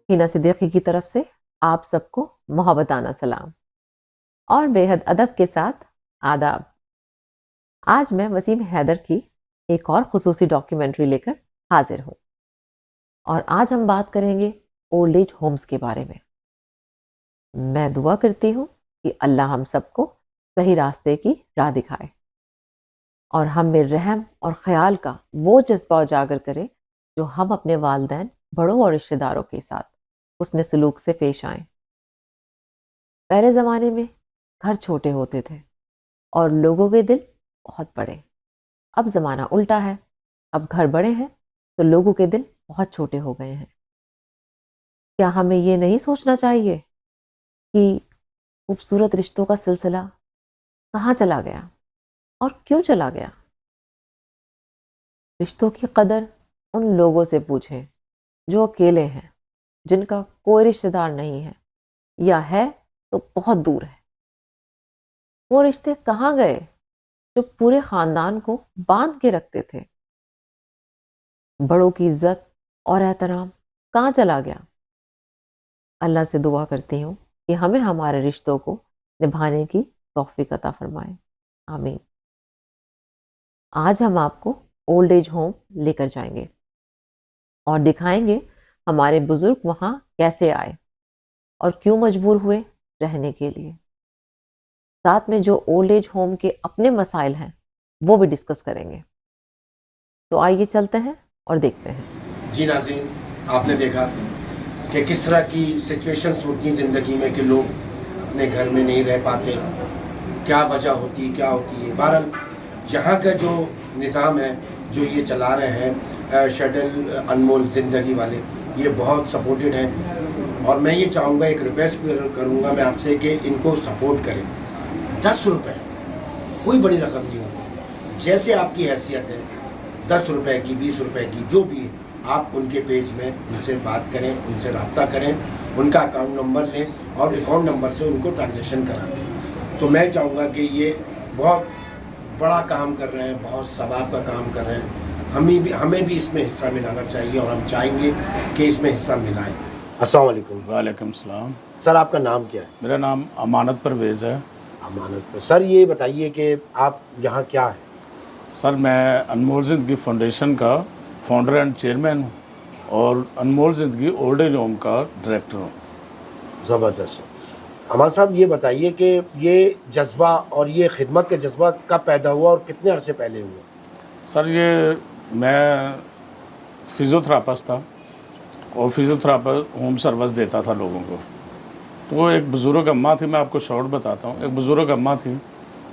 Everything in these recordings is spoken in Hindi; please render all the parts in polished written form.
हिना सिद्दीकी की तरफ से आप सबको मोहब्बताना सलाम और बेहद अदब के साथ आदाब। आज मैं वसीम हैदर की एक और खुसूसी डॉक्यूमेंट्री लेकर हाजिर हूँ और आज हम बात करेंगे ओल्ड एज होम्स के बारे में। मैं दुआ करती हूँ कि अल्लाह हम सबको सही रास्ते की राह दिखाए और हम में रहम और ख्याल का वो जज्बा उजागर करे जो हम अपने वालिदैन, बड़ों और रिश्तेदारों के साथ उसने सलूक से पेश आए। पहले ज़माने में घर छोटे होते थे और लोगों के दिल बहुत बड़े। अब ज़माना उल्टा है, अब घर बड़े हैं तो लोगों के दिल बहुत छोटे हो गए हैं। क्या हमें ये नहीं सोचना चाहिए कि खूबसूरत रिश्तों का सिलसिला कहाँ चला गया और क्यों चला गया? रिश्तों की कदर उन लोगों से पूछें जो अकेले हैं, जिनका कोई रिश्तेदार नहीं है या है तो बहुत दूर है। वो रिश्ते कहाँ गए जो पूरे खानदान को बांध के रखते थे? बड़ों की इज्जत और एहतराम कहाँ चला गया? अल्लाह से दुआ करती हूँ कि हमें हमारे रिश्तों को निभाने की तौफीक अता फरमाए। आमीन। आज हम आपको ओल्ड एज होम लेकर जाएंगे और दिखाएंगे हमारे बुजुर्ग वहाँ कैसे आए और क्यों मजबूर हुए रहने के लिए। साथ में जो ओल्ड एज होम के अपने मसाइल हैं वो भी डिस्कस करेंगे। तो आइए चलते हैं और देखते हैं। जी नाज़रीन, आपने देखा कि किस तरह की सिचुएशंस होती हैं ज़िंदगी में कि लोग अपने घर में नहीं रह पाते, क्या वजह होती है, क्या होती है। बहरहाल यहाँ का जो निज़ाम है, जो ये चला रहे हैं शटल अनमोल ज़िंदगी वाले, ये बहुत सपोर्टेड हैं और मैं ये चाहूँगा, एक रिक्वेस्ट करूँगा मैं आपसे कि इनको सपोर्ट करें। 10 रुपये कोई बड़ी रकम नहीं होती, जैसे आपकी हैसियत है, 10 रुपये की, 20 रुपये की, जो भी है, आप उनके पेज में उनसे बात करें, उनसे रब्ता करें, उनका अकाउंट नंबर लें और अकाउंट नंबर से उनको ट्रांजेक्शन करा दें। तो मैं चाहूँगा कि ये बहुत बड़ा काम कर रहे हैं, बहुत सवाब का काम कर रहे हैं। हमें भी इसमें हिस्सा मिलाना चाहिए और हम चाहेंगे कि इसमें हिस्सा मिलाएं। अस्सलाम वालेकुम। वालेकुम सलाम। सर, आपका नाम क्या है? मेरा नाम अमानत परवेज़ है। अमानत पर। सर, ये बताइए कि आप यहाँ क्या है? सर, मैं अनमोल ज़िंदगी फाउंडेशन का फाउंडर एंड चेयरमैन हूँ और अनमोल ज़िंदगी ओल्ड एज होम का डायरेक्टर हूँ। ज़बरदस्त। हमारा साहब, ये बताइए कि ये जज्बा और ये खिदमत का जज्बा कब पैदा हुआ और कितने अरसे पहले हुआ? सर, ये मैं फिज़ियोथेरापिस्ट था और फिज़ियोथेरापी होम सर्विस देता था लोगों को। तो एक बुज़ुर्ग अम्मा थी, मैं आपको शॉर्ट बताता हूँ। एक बुज़ुर्ग अम्मा थी,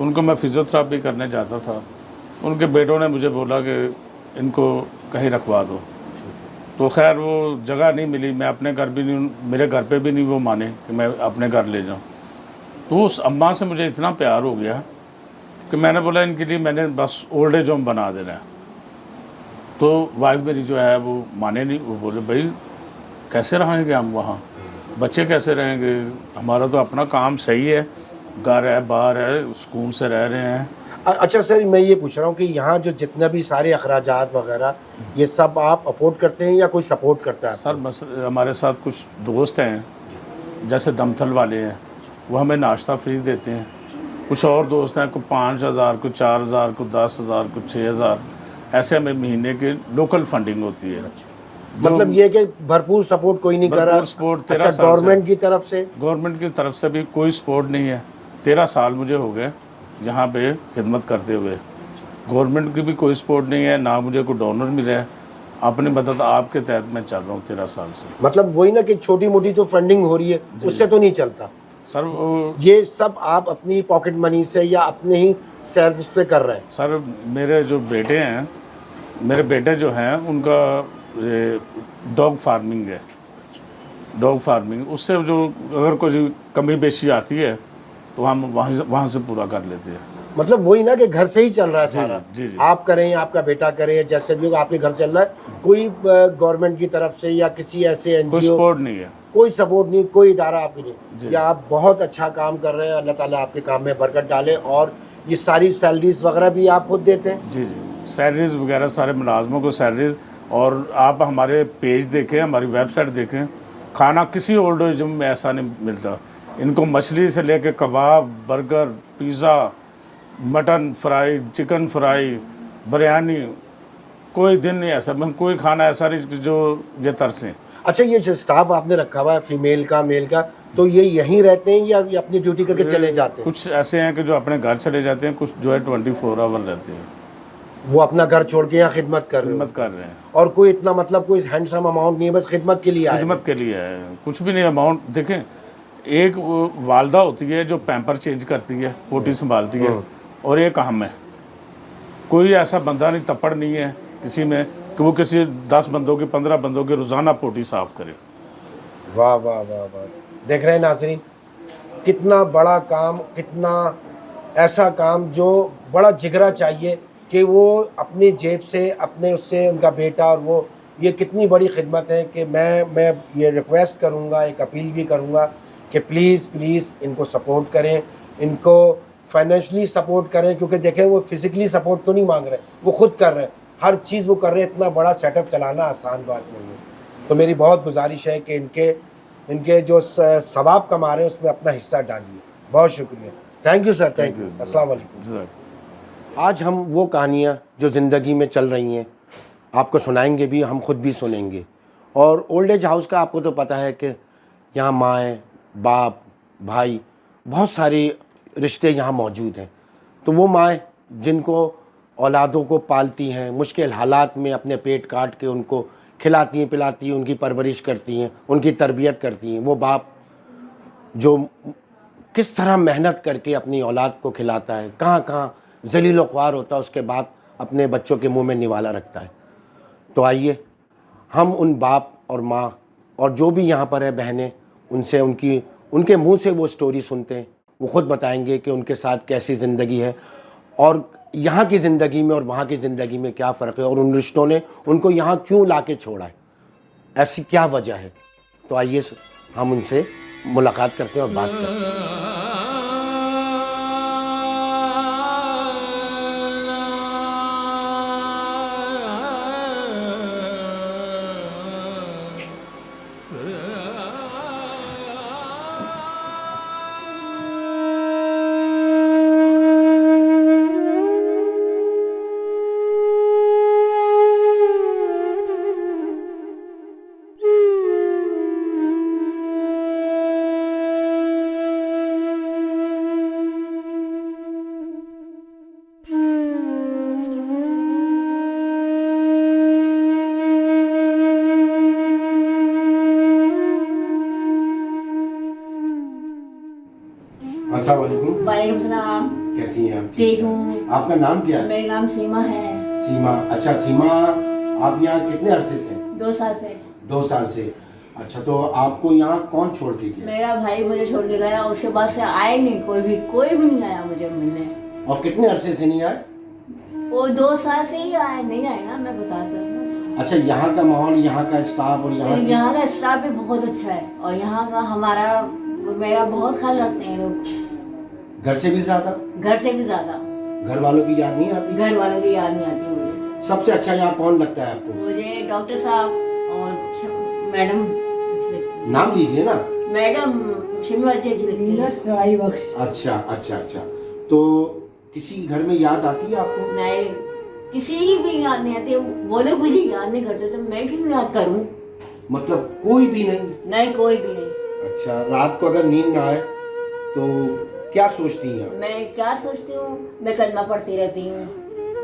उनको मैं फिज़ियोथेरापी करने जाता था। उनके बेटों ने मुझे बोला कि इनको कहीं रखवा दो। तो खैर वो जगह नहीं मिली, मैं अपने घर भी नहीं, मेरे घर पे भी नहीं वो माने कि मैं अपने घर ले जाऊँ। तो उस अम्मा से मुझे इतना प्यार हो गया कि मैंने बोला इनके लिए मैंने बस ओल्ड एज होम बना देना है। तो वाइफ मेरी जो है वो माने नहीं, वो बोले भाई कैसे रहेंगे हम वहाँ, बच्चे कैसे रहेंगे, हमारा तो अपना काम सही है, घर है, बाहर है, सुकून से रह रहे हैं। अच्छा सर, मैं ये पूछ रहा हूँ कि यहाँ जो जितना भी सारे अखराजात वगैरह, ये सब आप अफोर्ड करते हैं या कोई सपोर्ट करता है? सर बस हमारे साथ कुछ दोस्त हैं, जैसे दमथल वाले हैं, वो हमें नाश्ता फ्री देते हैं। कुछ और दोस्त हैं, कुछ 5,000, कुछ 4,000, कुछ 10,000, कुछ 6,000, ऐसे हमें महीने की लोकल फंडिंग होती है। मतलब ये कि भरपूर सपोर्ट कोई नहीं कर रहा? सपोर्ट। अच्छा, गवर्नमेंट की तरफ से? गवर्नमेंट की तरफ से भी कोई सपोर्ट नहीं है। 13 साल मुझे हो गए यहाँ पे खिदमत करते हुए। गवर्नमेंट की भी कोई सपोर्ट नहीं है, ना मुझे कोई डोनर मिला है। आपने बताया आपके तहत मैं चल रहा हूँ 13 साल से। मतलब वही ना कि छोटी मोटी जो फंडिंग हो रही है उससे तो नहीं चलता सर? ये सब आप अपनी पॉकेट मनी से या अपने ही सर्विस पे कर रहे हैं? सर, मेरे जो बेटे हैं, मेरे बेटे जो हैं उनका डॉग फार्मिंग है। डॉग फार्मिंग, उससे जो अगर कोई कमी बेशी आती है तो हम वहाँ से पूरा कर लेते हैं। मतलब वही ना कि घर से ही चल रहा है सारा। जी जी। आप करें, आपका बेटा करे, जैसे भी हो आपके घर चल रहा है। कोई गवर्नमेंट की तरफ से या किसी ऐसे एनजीओ कोई सपोर्ट नहीं है? कोई सपोर्ट नहीं, कोई इदारा आपकी नहीं? या आप बहुत अच्छा काम कर रहे हैं, अल्लाह ताला आपके काम में बरकत डाले। और ये सारी सैलरीज वगैरह भी आप खुद देते हैं? जी जी, सैलरीज वगैरह सारे मुलाजमों को सैलरीज। और आप हमारे पेज देखें, हमारी वेबसाइट देखें, खाना किसी ओल्ड एज में ऐसा नहीं मिलता। इनको मछली से लेके kebab, burger, pizza, mutton fry, chicken fry, biryani, कोई दिन नहीं ऐसा, मैं कोई खाना ऐसा नहीं कि जो ये तरसें। अच्छा, ये जो स्टाफ आपने रखा हुआ है फीमेल का मेल का, तो ये यहीं रहते हैं या ये अपनी ड्यूटी करके चले जाते हैं? कुछ ऐसे हैं कि जो अपने घर चले जाते हैं, कुछ जो है 24 आवर रहते हैं, वो अपना घर छोड़ के यहाँ खिदमत कर रहे हैं। खिदमत कर रहे हैं। और कोई इतना मतलब कोई हैंडसम अमाउंट नहीं है, बस खिदमत के लिए आए हैं। खिदमत के लिए है, कुछ भी नहीं अमाउंट। देखें, एक वो वालदा होती है जो पैम्पर चेंज करती है, पोटी संभालती है, और एक हम है। कोई ऐसा बंदा नहीं, तपड़ नहीं है किसी में कि वो किसी 10 बंदों की 15 बंदों की रोज़ाना पोटी साफ़ करे। वाह वाह वाह वाह, देख रहे हैं नाज़रीन, कितना बड़ा काम, कितना ऐसा काम जो बड़ा जिगरा चाहिए कि वो अपनी जेब से, अपने उससे, उनका बेटा और वो, ये कितनी बड़ी खिदमत है कि मैं ये रिक्वेस्ट करूँगा, एक अपील भी करूँगा कि प्लीज़ प्लीज़ इनको सपोर्ट करें, इनको फाइनेंशली सपोर्ट करें, क्योंकि देखें वो फिज़िकली सपोर्ट तो नहीं मांग रहे, वो खुद कर रहे हैं, हर चीज़ वो कर रहे हैं। इतना बड़ा सेटअप चलाना आसान बात नहीं है। तो मेरी बहुत गुजारिश है कि इनके जो सवाब कमा रहे हैं उसमें अपना हिस्सा डालिए। बहुत शुक्रिया, thank you sir, thank you. अस्सलाम वालेकुम। आज हम वो कहानियाँ जो ज़िंदगी में चल रही हैं आपको सुनाएंगे भी, हम खुद भी सुनेंगे। और ओल्ड एज हाउस का आपको तो पता है कि यहाँ माएँ, बाप, भाई, बहुत सारे रिश्ते यहाँ मौजूद हैं। तो वो माएँ जिनको औलादों को पालती हैं, मुश्किल हालात में अपने पेट काट के उनको खिलाती हैं, पिलाती हैं, उनकी परवरिश करती हैं, उनकी तरबियत करती हैं। वो बाप जो किस तरह मेहनत करके अपनी औलाद को खिलाता है, कहाँ कहाँ ज़लील व ख्वार होता है, उसके बाद अपने बच्चों के मुंह में निवाला रखता है। तो आइए हम उन बाप और माँ और जो भी यहाँ पर है बहनें, उनसे उनके मुंह से वो स्टोरी सुनते हैं। वो ख़ुद बताएंगे कि उनके साथ कैसी ज़िंदगी है और यहाँ की ज़िंदगी में और वहाँ की ज़िंदगी में क्या फ़र्क है, और उन रिश्तों ने उनको यहाँ क्यों ला के छोड़ा है, ऐसी क्या वजह है। तो आइए हम उनसे मुलाकात करते हैं और बात करते हैं। अस्सलाम वालेकुम। वालेकुम सलाम। कैसी हैं आप? ठीक हूँ। आपका नाम क्या है? मेरा नाम सीमा है। सीमा। अच्छा सीमा, आप यहाँ कितने अरसे से? 2 साल से। 2 साल से। अच्छा, तो आपको यहाँ कौन छोड़ के गया? मेरा भाई मुझे छोड़ के गया, उसके बाद से आए नहीं, कोई भी नहीं आया मुझे मिलने। और कितने अरसे से नहीं आए? वो 2 साल से ही आए, नहीं आए ना, मैं बता सकती हूँ। अच्छा, यहाँ का माहौल, यहाँ का स्टाफ और यहाँ का स्टाफ भी बहुत अच्छा है, और यहाँ का मेरा बहुत ख्याल रखते हैं लोग। घर से भी ज्यादा? घर से भी ज्यादा। घर वालों की याद नहीं आती? घर वालों की याद नहीं आती मुझे। सबसे अच्छा यहाँ कौन लगता है आपको? मुझे डॉक्टर साहब और मैडम अच्छी लगती है। नाम लीजिए ना। मैडम शिमी अच्छी लगती है। अच्छा अच्छा अच्छा, तो किसी घर में याद आती है आपको? नहीं, किसी की भी याद नहीं आती। वो लोग मुझे याद नहीं करते, तो मैं क्यों याद करूं? मतलब कोई भी नहीं? नहीं, कोई भी नहीं। अच्छा, रात को अगर नींद ना आए तो क्या सोचती हैं? मैं क्या सोचती हूँ, मैं कलमा पढ़ती रहती हूँ।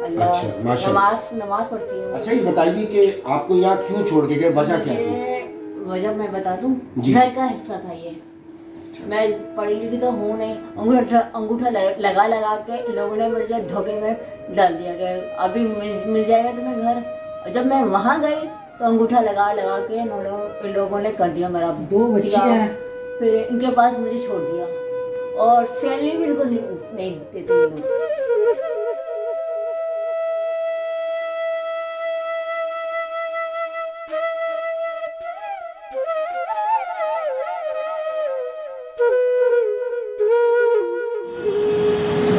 अच्छा, माशाल्लाह। नमाज पढ़ती हूँ। अच्छा, ये बताइए कि आपको यहाँ क्यों छोड़ के गए, वजह क्या थी? वजह मैं बता दूँ, जी। घर का हिस्सा था ये। मैं पढ़ी लिखी तो हूँ नहीं, अंगूठा लगा लगा के लोगों ने मुझे धोखे में डाल दिया कि अभी मिल जाएगा तुम्हें घर। और जब मैं वहाँ गई तो अंगूठा लगा लगा के इन लोगों ने कर दिया मेरा। 2 बच्चियाँ। फिर इनके पास मुझे छोड़ दिया, और सैलरी भी इनको नहीं देते ये लोग।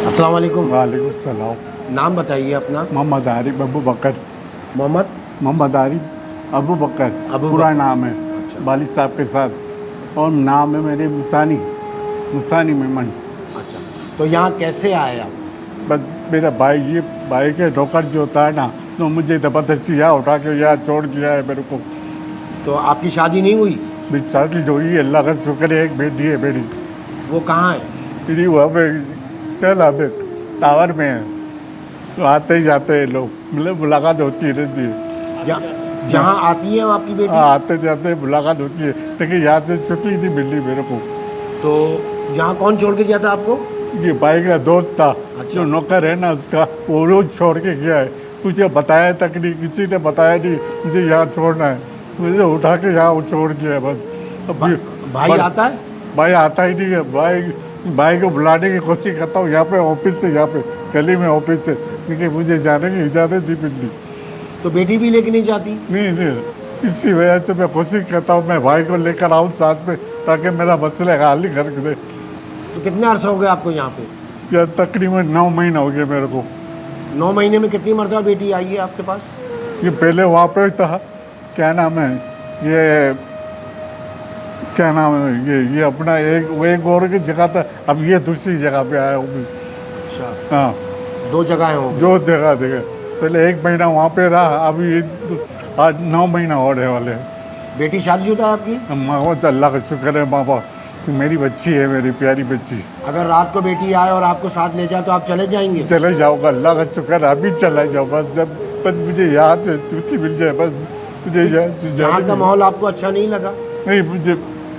अस्सलाम वालेकुम। वालेकुम सलाम। नाम बताइए अपना। मोहम्मद आरिफ अबू बकर। मोहम्मद मोहम्मद आरिफ अबू बकर अबू पूरा बकर। नाम है। अच्छा, वालिद साहब के साथ, और नाम है मेरे मुसानी मेमन। अच्छा, तो यहाँ कैसे आए आप? बस मेरा भाई, ये भाई के नौकर जो होता है ना, तो मुझे ज़बरदस्ती यहाँ उठा के यहाँ छोड़ दिया है मेरे को। तो आपकी शादी नहीं हुई? मेरी शादी जो हुई है, अल्लाह का शुक्र है, एक बेटी है मेरी। वो कहाँ है? मेरी वहाँ पे कहला पे टावर में है, तो आते ही जाते हैं लोग, मतलब मुलाकात होती रहती है। जहाँ आती है आपकी बेटी? हाँ, आते जाते मुलाकात होती है, लेकिन यहाँ से छुट्टी नहीं मिल रही मेरे को। तो यहाँ कौन छोड़ के गया था आपको? ये भाई का दोस्त था, अच्छा। जो नौकर है ना उसका, वो रोज छोड़ के गया है। मुझे बताया तक नहीं, किसी ने बताया नहीं मुझे यहाँ छोड़ना है, मुझे उठा के यहाँ छोड़ दिया है बस। अब भाई आता है? भाई आता ही नहीं है। भाई को बुलाने की कोशिश करता हूँ यहाँ पे ऑफिस से, यहाँ पे गली में ऑफिस से, क्योंकि मुझे जाने की इजाज़त नहीं मिलती। तो बेटी भी लेके नहीं जाती? नहीं, इसी वजह से मैं कोशिश करता हूँ मैं भाई को लेकर आऊँ साथ में, ताकि मेरा मसला हल ही कर दे। तो कितने अर्सा हो गए आपको यहाँ पे? या तकरीबन 9 महीना हो गया मेरे को। 9 महीने में कितनी मरतबा बेटी आई है आपके पास? ये पहले वहाँ पे था, क्या नाम है ये, क्या नाम है ये अपना एक और की जगह था, अब ये दूसरी जगह पे आया हूँ मैं। अच्छा, हाँ, 2 जगह हो गई। जो जगह देगा, पहले 1 महीना वहाँ पे रहा, अभी ये आज 9 महीना होने वाले हैं। बेटी शादीशुदा है आपकी? माँ तो अल्लाह का शुक्र है, माँ बाप, मेरी बच्ची है, मेरी प्यारी बच्ची। अगर रात को बेटी आए और आपको साथ ले जाए तो आप चले जाएंगे? चले जाऊँगा, अल्लाह का शुक्र, अभी चला जाऊँगा। बस मुझे याद से छुट्टी मिल जाए, बस मुझे यहाँ का माहौल आपको अच्छा नहीं लगा? नहीं, मुझे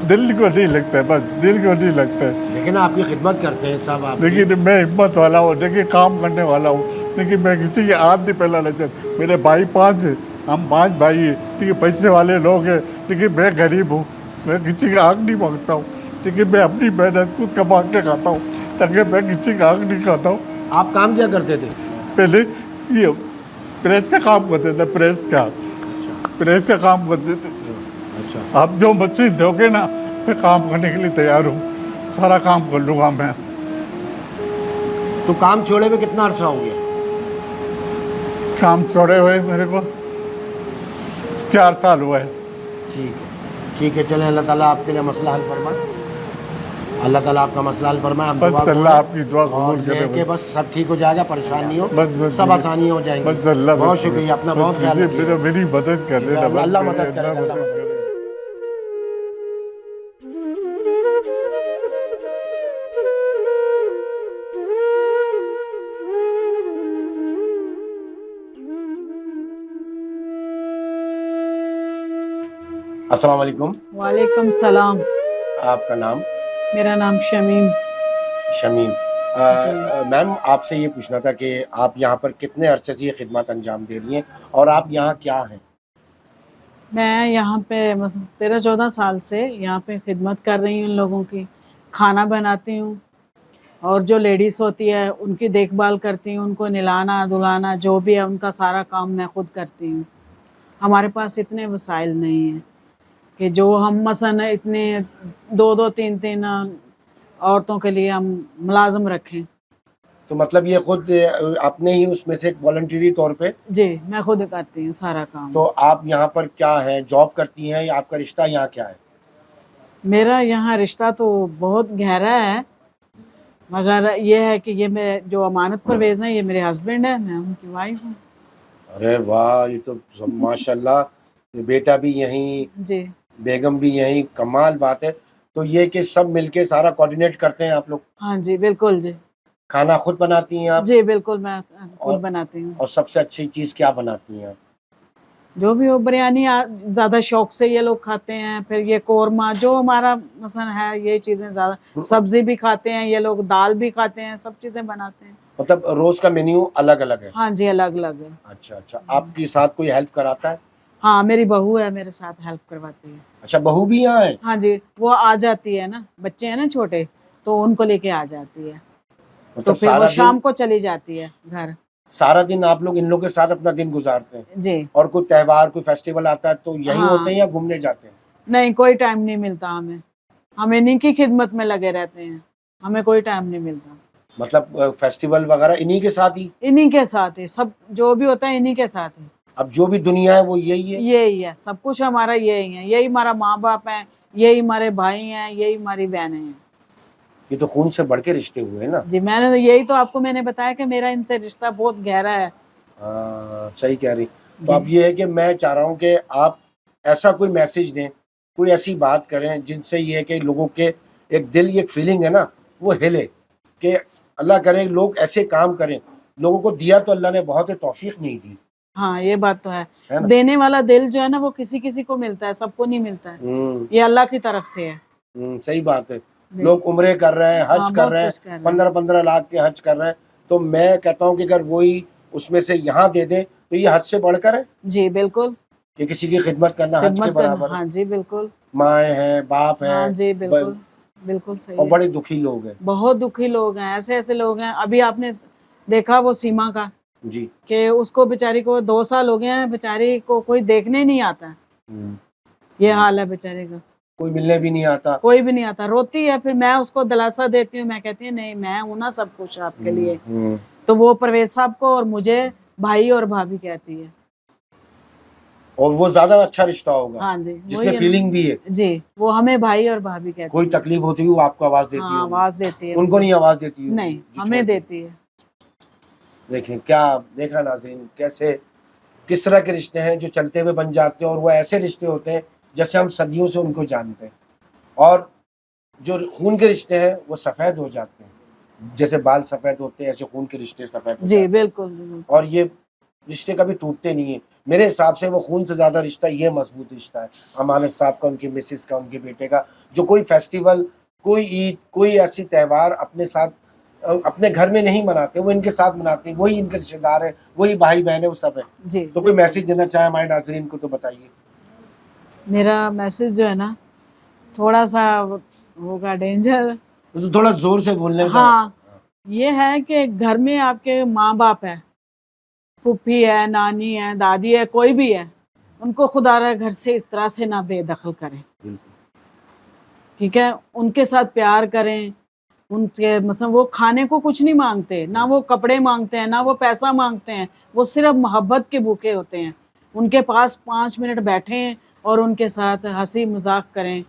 दिल को नहीं लगता है, बस दिल को नहीं लगता है। लेकिन आपकी खिदमत करते हैं सब आप। लेकिन मैं हिम्मत वाला हूँ, देखिए काम करने वाला हूँ, लेकिन मैं किसी के हाथ नहीं पहला नजर। मेरे भाई 5 हैं, हम 5 भाई हैं, ठीक है, पैसे वाले लोग हैं, लेकिन मैं गरीब हूँ, मैं किसी का आग नहीं मांगता हूँ, लेकिन मैं अपनी मेहनत खुद कमा के खाता हूँ, ताकि मैं किसी का आग नहीं खाता हूँ। आप काम क्या करते थे? पहले ये प्रेस का काम करते थे, प्रेस का काम करते थे। अच्छा, आप जो मशीन दोगे ना, मैं काम करने के लिए तैयार हूँ, सारा काम कर लूँगा मैं। तो काम छोड़े हुए कितना अर्सा हो गया? काम छोड़े हुए मेरे को 4 साल हुआ है। ठीक है, चलें, अल्लाह ताला आपके लिए मसला हल फरमाए। अल्लाह ताला आपका मसला हल फरमाए। हम बस दुआ अल्लाह करें आपकी दुआ और कबूल ये है करे। कि बस सब ठीक हो जाएगा, परेशान नहीं हो, बस सब आसानी हो जाएंगी। बस अल्लाह बहुत शुक्रिया, अपना बहुत ख्याल रखिए। मेरी मदद कर देना, बस अल्लाह मेरी मदद करेगा, अल्लाह मदद करे। अस्सलाम वालेकुम। वालेकुम सलाम। आपका नाम? मेरा नाम शमीम। शमीम। मैम, आपसे ये पूछना था कि आप यहाँ पर कितने अरसे से ये खिदमत अंजाम दे रही हैं और आप यहाँ क्या हैं? मैं यहाँ पे 13-14 साल से यहाँ पे खिदमत कर रही हूँ लोगों की। खाना बनाती हूँ और जो लेडीज़ होती है उनकी देखभाल करती हूँ, उनको नहलाना धुलाना जो भी है उनका सारा काम मैं खुद करती हूँ। हमारे पास इतने वसाइल नहीं हैं कि जो हम मसन इतने 2-2 3-3 औरतों के लिए हम मुलाजिम रखें। तो मतलब ये खुद अपने ही उसमें से वॉलंटरी तौर पे? जी, मैं खुद करती हूँ सारा काम। तो आप यहाँ पर क्या है, जॉब करती हैं या आपका रिश्ता यहाँ क्या है? मेरा यहाँ रिश्ता तो बहुत गहरा है, मगर ये है कि ये मैं जो अमानत परवेज़ हैं ये मेरे हस्बैंड है, मैं उनकी वाइफ हूँ। अरे वाह, ये तो माशाल्लाह, ये बेटा भी यहीं, जी बेगम भी यहीं, कमाल बात है। तो ये कि सब मिलके सारा कोऑर्डिनेट करते हैं आप लोग? हाँ जी, बिल्कुल जी। खाना खुद बनाती हैं आप? जी बिल्कुल, मैं खुद और- बनाती हूँ। और सबसे अच्छी चीज़ क्या बनाती हैं आप? जो भी हो, बिरयानी ज़्यादा शौक से ये लोग खाते हैं, फिर ये कोरमा जो हमारा मसन है, ये चीज़ें ज़्यादा, सब्जी भी खाते हैं ये लोग, दाल भी खाते हैं, सब चीज़ें बनाते हैं। मतलब रोज का मेन्यू अलग अलग है? हाँ जी, अलग अलग है। अच्छा, आपके साथ कोई हेल्प कराता है? हाँ, मेरी बहू है, मेरे साथ हेल्प करवाती है। अच्छा, बहू भी यहाँ है? हाँ जी, वो आ जाती है ना, बच्चे हैं ना छोटे, तो उनको लेके आ जाती है, तो मतलब फिर वो सारा शाम दिन, को चली जाती है घर। सारा दिन आप लोग इन लोगों के साथ अपना दिन गुजारते हैं? जी, और कोई त्योहार, कोई फेस्टिवल आता है तो यहीं हाँ। होते हैं या घूमने जाते हैं? नहीं, कोई टाइम नहीं मिलता हमें, हम इन्हीं की खिदमत में लगे रहते हैं, हमें कोई टाइम नहीं मिलता। मतलब फेस्टिवल वगैरह इन्हीं के साथ ही? इन्हीं के साथ ही सब जो भी होता है, इन्हीं के साथ ही। अब जो भी दुनिया है वो यही है। यही है, सब कुछ हमारा यही है, यही हमारा माँ बाप है, यही हमारे भाई हैं, यही हमारी बहनें हैं। ये तो खून से बढ़ के रिश्ते हुए ना। जी, मैंने तो यही तो आपको मैंने बताया कि मेरा इनसे रिश्ता बहुत गहरा है। सही कह रही। तो जी। अब ये है कि मैं चाह रहा हूँ कि आप ऐसा कोई मैसेज दें, कोई ऐसी बात करें जिनसे ये है कि लोगों के एक दिल, ये एक फीलिंग है ना, वो हिले कि अल्लाह करे लोग ऐसे काम करें। लोगों को दिया तो अल्लाह ने बहुत है, तौफीक नहीं दी, हाँ, ये बात तो है है। ना। देने वाला दिल जो है ना वो किसी किसी को मिलता है, सबको नहीं मिलता है। ये अल्लाह की तरफ से है। सही बात है। जी। लोग उम्रे कर रहे हैं, हज हाँ, कर बहुत रहे हैं, कुछ कर रहे हैं। 15-15 लाख के हज कर रहे हैं। तो मैं कहता हूँ कि अगर वही उसमें से यहाँ दे दे तो ये हज से बढ़कर है जी बिल्कुल, कि किसी की खिदमत करना हज के खिदमत करना। बराबर है। हाँ जी बिल्कुल। माएँ हैं, बाप हाँ हैं, जी बिल्कुल, बिल्कुल सही और है। बड़े दुखी लोग हैं। बहुत दुखी लोग हैं, ऐसे ऐसे लोग हैं। अभी आपने देखा वो सीमा का, जी। कि उसको बेचारी को 2 साल हो गए हैं, बेचारी को कोई देखने ही नहीं आता है। हम्म। ये हाल है बेचारे का, कोई मिलने भी नहीं आता। कोई भी नहीं आता, रोती है। फिर मैं उसको दिलासा देती हूँ, मैं कहती हूँ नहीं, मैं हूँ ना सब कुछ आपके लिए। तो वो परवेज साहब को और मुझे भाई और भाभी कहती है। और वो ज्यादा अच्छा रिश्ता होगा। हाँ जी, जिसमें वही है फीलिंग ना। भी है। जी, वो हमें भाई और भाभी कहती कोई है। तकलीफ होती है वो आपको आवाज देती हाँ, होगी। आवाज देती है उनको मुझे। नहीं आवाज देती होगी, नहीं, जो हमें छोड़ के। देती है। देखें क्या, देखा नाज़रीन कैसे किस तरह के रिश्ते हैं जो चलते हुए बन जाते हैं, और वो ऐसे रिश्ते होते हैं जैसे हम सदियों से उनको जानते हैं। और जो खून के रिश्ते हैं वो सफ़ेद हो जाते हैं, जैसे बाल सफ़ेद होते हैं ऐसे खून के रिश्ते सफ़ेद हो जी जाते हैं। बिल्कुल बिल्कुल। और ये रिश्ते कभी टूटते नहीं है। मेरे हिसाब से वो खून से ज़्यादा रिश्ता ये मजबूत रिश्ता है, अमानत साहब का, उनकी मिसिस का, उनके बेटे का। जो कोई फेस्टिवल, कोई ईद, कोई ऐसी त्यौहार अपने साथ अपने घर में नहीं मनाते, वो इनके साथ मनाते हैं। वही इनके रिश्तेदार है, वही भाई बहन है, वो सब है। जी तो कोई मैसेज देना चाहे हमारे नाजरीन को तो बताइए। मेरा मैसेज जो है ना, थोड़ा सा होगा डेंजर। तो थोड़ा जोर से बोलने का। हाँ, ये है कि घर में आपके माँ बाप है, फूफी है, नानी है, दादी है, कोई भी है, उनको खुदारा घर से इस तरह से ना बेदखल करें। ठीक है, उनके साथ प्यार करें। उनके मतलब वो खाने को कुछ नहीं मांगते, ना वो कपड़े मांगते हैं, ना वो पैसा मांगते हैं। वो सिर्फ मोहब्बत के भूखे होते हैं। उनके पास 5 मिनट बैठें और उनके साथ हंसी मजाक करें,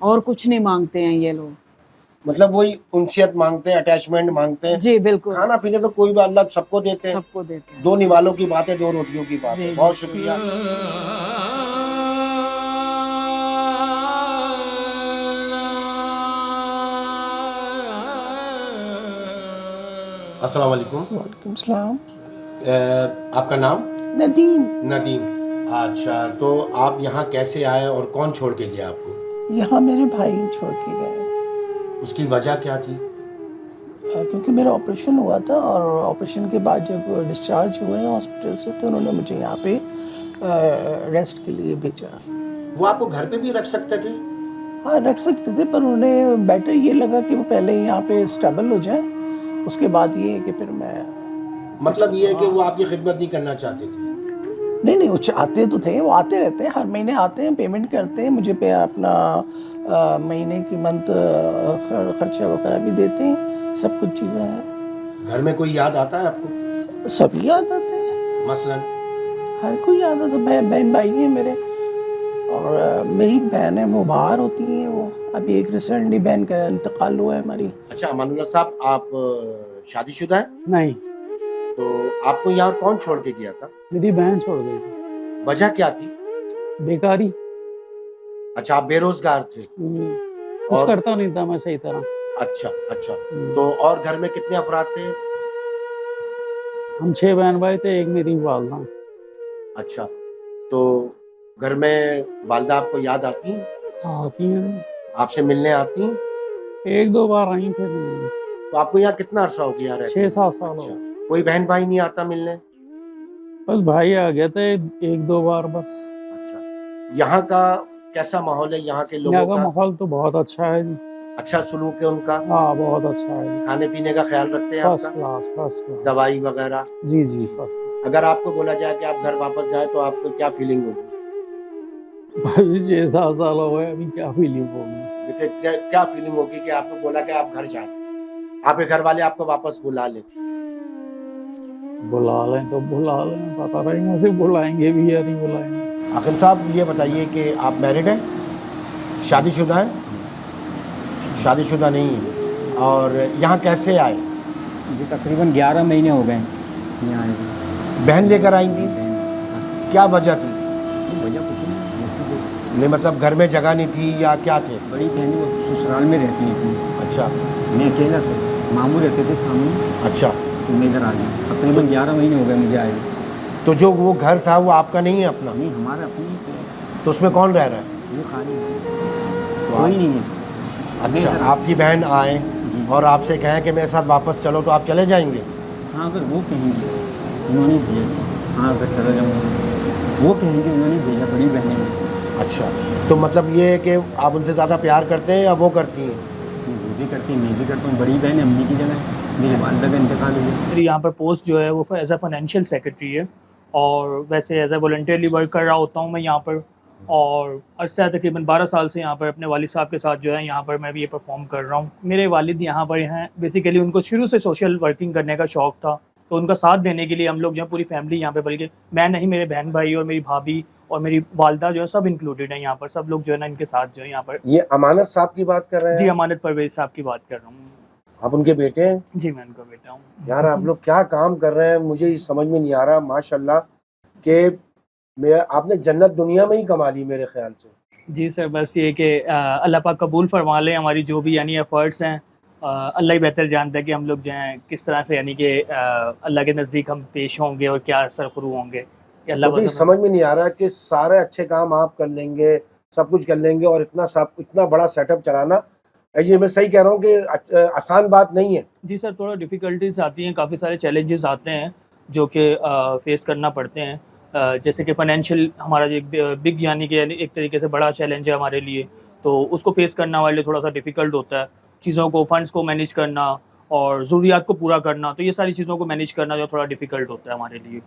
और कुछ नहीं मांगते हैं ये लोग। मतलब वही उनसियत मांगते हैं, अटैचमेंट मांगते हैं। जी बिल्कुल, खाना पीने तो कोई भी अल्लाह सबको देते हैं। सबको देते हैं। दो निवालों की बात है, दो रोटियों की बात जी, है। बहुत शुक्रिया। अस्सलाम वालेकुम। वालेकुम सलाम। आपका नाम? नदीम। नदीम। अच्छा, तो आप यहाँ कैसे आए और कौन छोड़ के गया आपको? यहाँ मेरे भाई छोड़ के गए, उसकी वजह क्या थी? क्योंकि मेरा ऑपरेशन हुआ था, और ऑपरेशन के बाद जब डिस्चार्ज हुए हैं हॉस्पिटल से, तो उन्होंने मुझे यहाँ पे रेस्ट के लिए भेजा। वो आपको घर पे भी रख सकते थे? हाँ, रख सकते थे, पर उन्हें बेटर ये लगा कि वो पहले यहाँ पे स्टेबल हो जाए, उसके बाद ये है कि फिर मैं। मतलब ये है कि वो आपकी खिदमत नहीं करना चाहते थे? नहीं, वो चाहते तो थे, वो आते रहते हैं, हर महीने आते हैं, पेमेंट करते हैं मुझे पे अपना महीने की मंथ खर्चा वगैरह भी देते हैं, सब कुछ चीज़ें हैं। घर में कोई याद आता है आपको? सभी याद आते हैं, मसलन? हर कोई याद आता है। बहन भाई हैं मेरे, और मेरी बहन है वो बाहर होती हैं। वो अभी एक रिसेंटली बहन का इंतकाल हुआ है हमारी। अच्छा अमानुल्लाह साहब, आप शादीशुदा हैं? नहीं, तो आपको यहाँ कौन छोड़ के गया था? मेरी बहन छोड़ गई थी। वजह क्या थी? बेकारी। अच्छा, आप बेरोजगार थे? कुछ और? करता नहीं था मैं सही तरह। अच्छा अच्छा। तो और घर में कितने अफराद थे? हम 6 बहन भाई थे, एक मेरी वालदा। अच्छा, तो घर में वालदा आपको याद आती हैं? आती हैं, आपसे मिलने आती हैं? 1-2 बार आई, फिर नहीं। तो आपको यहाँ कितना अरसा हो गया रहते? 6-7 साल हो अच्छा, गए। कोई बहन भाई नहीं आता मिलने? बस भाई आ गए थे 1-2 बार बस। अच्छा, यहाँ का कैसा माहौल है? यहाँ के यहाँ लोगों का का माहौल तो बहुत अच्छा है जी। अच्छा सलूक है उनका? हाँ, बहुत अच्छा है जी। खाने पीने का ख्याल रखते हैं फर्स्ट आपका? Class, first class. दवाई वगैरह? जी जी, फर्स्ट क्लास। अगर आपको बोला जाए कि आप घर वापस जाए तो आपको क्या फीलिंग होगी? भाई 6-7 साल हो गए, अभी क्या फीलिंग होगी? देखिए क्या फीलिंग होगी कि आपको बोला कि आप घर जाए, आपके घर वाले आपको वापस बुला ले? बुला लें तो बुला लें, पता नहीं मुझे बुलाएंगे भी या नहीं बुलाएंगे। अकील साहब ये बताइए कि आप मैरिड हैं, शादीशुदा हैं? शादीशुदा नहीं है। और यहाँ कैसे आए? मुझे तकरीबन 11 महीने हो गए यहाँ आए हुए। बहन लेकर आई थी? क्या वजह थी? वजह कुछ नहीं, ऐसे ही नहीं मतलब घर में जगह नहीं थी या क्या थे? बड़ी बहनें वो ससुराल में रहती हैं। अच्छा। मैं अकेला था, मामू रहते थे सामने, अच्छा। तो मैं इधर आ गया। तकरीबन 11 महीने हो गए मुझे आए हुए। तो जो वो घर था वो आपका नहीं है अपना? नहीं, हमारा अपनी ही तो उसमें कौन रह रहा है? वो खाली है, तो कोई नहीं है। अच्छा, आपकी बहन आए और आपसे कहें कि मेरे साथ वापस चलो, तो आप चले जाएंगे? हाँ, अगर वो कहेंगे, उन्होंने भेजा। हाँ, अगर चला जाऊँगा, वो कहेंगे, उन्होंने भेजा, बड़ी बहनें हैं। अच्छा, तो मतलब ये है कि आप उनसे ज़्यादा प्यार करते हैं या वो करती हैं? वो भी करती हैं, मैं भी करता हूँ। बड़ी बहन है अम्मी की जगह, मेरी वालदा का इंतकाल हो गया। मेरी यहाँ पर पोस्ट जो है वो एज अ फाइनेंशियल सेक्रेटरी है, और वैसे एज अ वॉलंटियरली वर्क कर रहा होता हूँ मैं यहाँ पर। और अर्सा तकरीबन 12 साल से यहाँ पर अपने वालिद साहब के साथ जो है यहाँ पर मैं भी ये परफॉर्म कर रहा हूँ। मेरे वालिद यहाँ पर हैं, बेसिकली उनको शुरू से सोशल वर्किंग करने का शौक़ था, तो उनका साथ देने के लिए हम लोग जो है पूरी फैमिली यहाँ पे, बल्कि मैं नहीं, मेरे बहन भाई और मेरी भाभी और मेरी वालदा जो है सब इंक्लूडेड हैं यहाँ पर। सब लोग जो है ना इनके साथ जो है यहाँ पर। ये अमानत साहब की बात कर रहे हैं? जी, अमानत परवेज साहब की बात कर रहा हूँ। आप उनके बेटे हैं? जी, मैं उनका बेटा हूँ। यार आप लोग क्या काम कर रहे हैं, मुझे ये समझ में नहीं आ रहा। माशाल्लाह कि आपने जन्नत दुनिया में ही कमा ली मेरे ख्याल से। जी सर, बस ये कि अल्लाह पाक कबूल फरमा लें हमारी जो भी यानी एफ़र्ट्स हैं। अल्लाह ही बेहतर जानता है कि हम लोग जो हैं किस तरह से यानी कि अल्लाह के नज़दीक हम पेश होंगे और क्या सरखुरू होंगे। मुझे समझ में नहीं आ रहा कि सारे अच्छे काम आप कर लेंगे, सब कुछ कर लेंगे, और इतना बड़ा सेटअप चलाना, ये मैं सही कह रहा हूँ कि आसान बात नहीं है? जी सर, थोड़ा डिफ़िकल्टीज़ आती हैं, काफ़ी सारे चैलेंजेस आते हैं जो कि फेस करना पड़ते हैं। जैसे कि फाइनेंशियल हमारा जो एक बिग यानी कि एक तरीके से बड़ा चैलेंज है हमारे लिए, तो उसको फेस करना हमारे लिए थोड़ा सा डिफ़िकल्ट होता है। चीज़ों को, फंड्स को मैनेज करना और ज़रूरियात को पूरा करना, तो ये सारी चीज़ों को मैनेज करना जो थोड़ा डिफ़िकल्ट होता है हमारे लिए।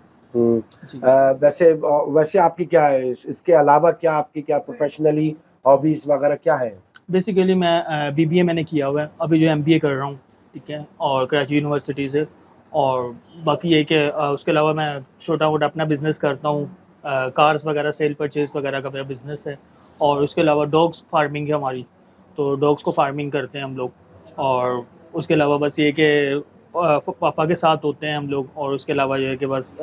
वैसे आपकी क्या है, इसके अलावा क्या आपकी क्या प्रोफेशनली हॉबीज़ वगैरह क्या है? बेसिकली मैं BBA मैंने किया हुआ है, अभी जो MBA कर रहा हूँ, ठीक है, और कराची यूनिवर्सिटी से। और बाकी ये कि उसके अलावा मैं छोटा मोटा अपना बिज़नेस करता हूँ, कार्स वगैरह सेल परचेज़ वगैरह का मेरा बिज़नेस है। और उसके अलावा डॉग्स फार्मिंग है हमारी, तो डॉग्स को फार्मिंग करते हैं हम लोग। और उसके अलावा बस ये कि पापा के साथ होते हैं हम लोग। और उसके अलावा ये है कि बस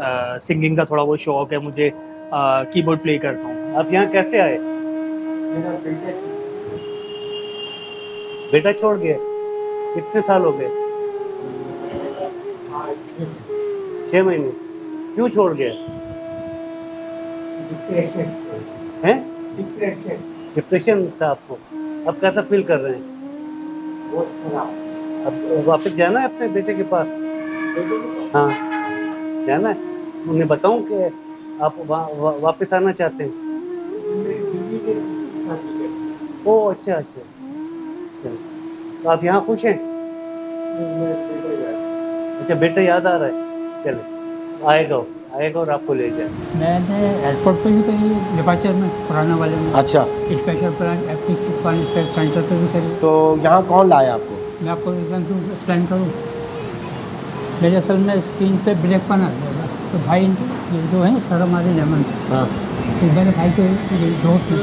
सिंगिंग का थोड़ा बहुत शौक़ है मुझे, कीबोर्ड प्ले करता हूँ। आप यहाँ कैसे आए? बेटा छोड़ गए? कितने साल हो गए? 6 महीने। क्यों छोड़ गए? हैं? डिप्रेशन था आपको? अब कैसा फील कर रहे हैं? अब वापस जाना है अपने बेटे के पास? हाँ, जाना है। उन्हें बताऊं कि आप वापस आना चाहते हैं? ओह अच्छा अच्छा, तो आप यहाँ खुश हैं? अच्छा, बेटा याद आ रहा है? चलो, आएगा और आपको ले जाए। मैंने एयरपोर्ट पे भी करी है, डिपार्चर में, पुराना वाले में। अच्छा। स्पेशल प्लान सेंटर पे भी करी। तो यहाँ कौन लाया आपको? मैं आपको एक्सप्लेन करूँ, मेरे असल में स्क्रीन पे ब्रेक बना दिया, तो भाई जो है सर हमारे जमन, हाँ, तो मेरे भाई के दोस्त हैं।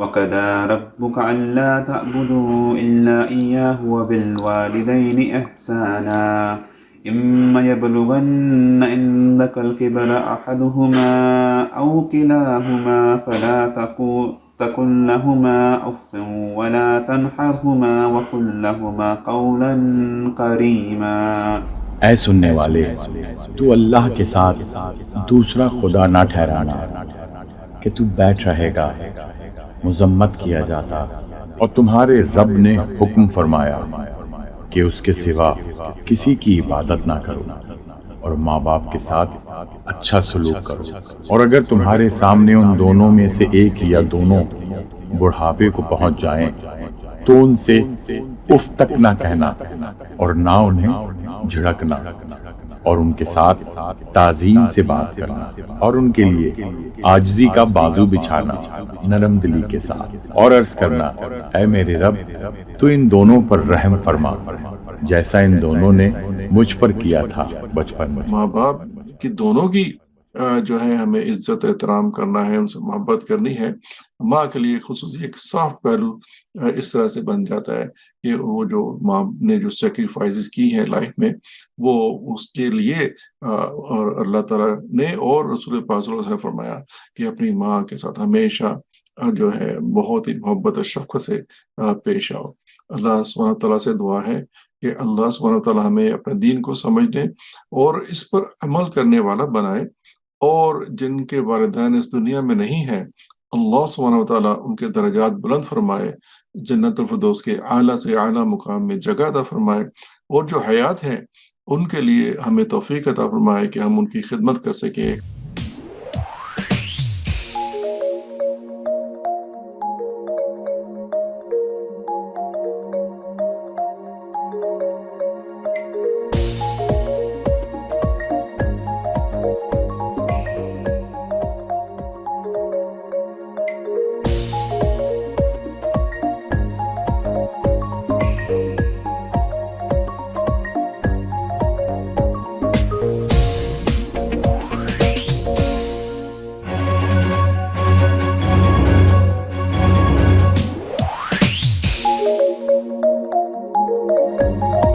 वक़दा रब्बुका अल्ला तअबुदू इल्ला इय्याहु वबिलवालिदैनि इहसाना इम्मा यबलुगन्ना इंदकल किबरा अहदुहुमा औ किलाहुमा फला तकुल लहुमा उफ़्फ़िन वला तनहरहुमा वक़ुल लहुमा क़ौलन करीमा। ऐ सुनने वाले, तू अल्लाह के साथ दूसरा खुदा ना ठहराना कि तू बैठ रहेगा, मुज़म्मत किया जाता। और तुम्हारे रब ने हुक्म फरमाया कि उसके सिवा किसी की इबादत ना करो और माँ बाप के साथ अच्छा सलूक करो। और अगर तुम्हारे सामने उन दोनों में से एक या दोनों बुढ़ापे को पहुंच जाएं तो उनसे उफ तक ना कहना और ना उन्हें झिड़कना और उनके साथ ताज़ीम से बात करना और उनके लिए आजिज़ी का बाजू बिछाना नरम दिली के साथ और अर्ज करना, ऐ मेरे रब, तू इन दोनों पर रहम फरमा जैसा इन दोनों ने मुझ पर किया था बचपन में। माँ बाप की दोनों की जो है हमें इज्जत एहतराम करना है, उनसे मोहब्बत करनी है। माँ के लिए खुसूसी एक सॉफ्ट पहलू इस तरह से बन जाता है कि वो जो माँ ने जो सेक्रीफाइसेस की हैं लाइफ में, वो उसके लिए और अल्लाह ताला ने और रसूल पाक सल्लल्लाहु अलैहि वसल्लम ने फरमाया कि अपनी माँ के साथ हमेशा जो है बहुत ही मोहब्बत और शफ़क़त से पेश आओ। अल्लाह सुब्हानहू व तआला से दुआ है कि अल्लाह सुब्हानहू व तआला हमें अपने दीन को समझने और इस पर अमल करने वाला बनाए, और जिनके वालिदैन इस दुनिया में नहीं है, अल्लाह सुब्हानहू व तआला उनके दर्जात बुलंद फरमाए, जन्नतुल फिरदौस के आला से आला मुकाम में जगह अता फरमाए, और जो हयात हैं उनके लिए हमें तौफीक अता फरमाए कि हम उनकी खिदमत कर सकें।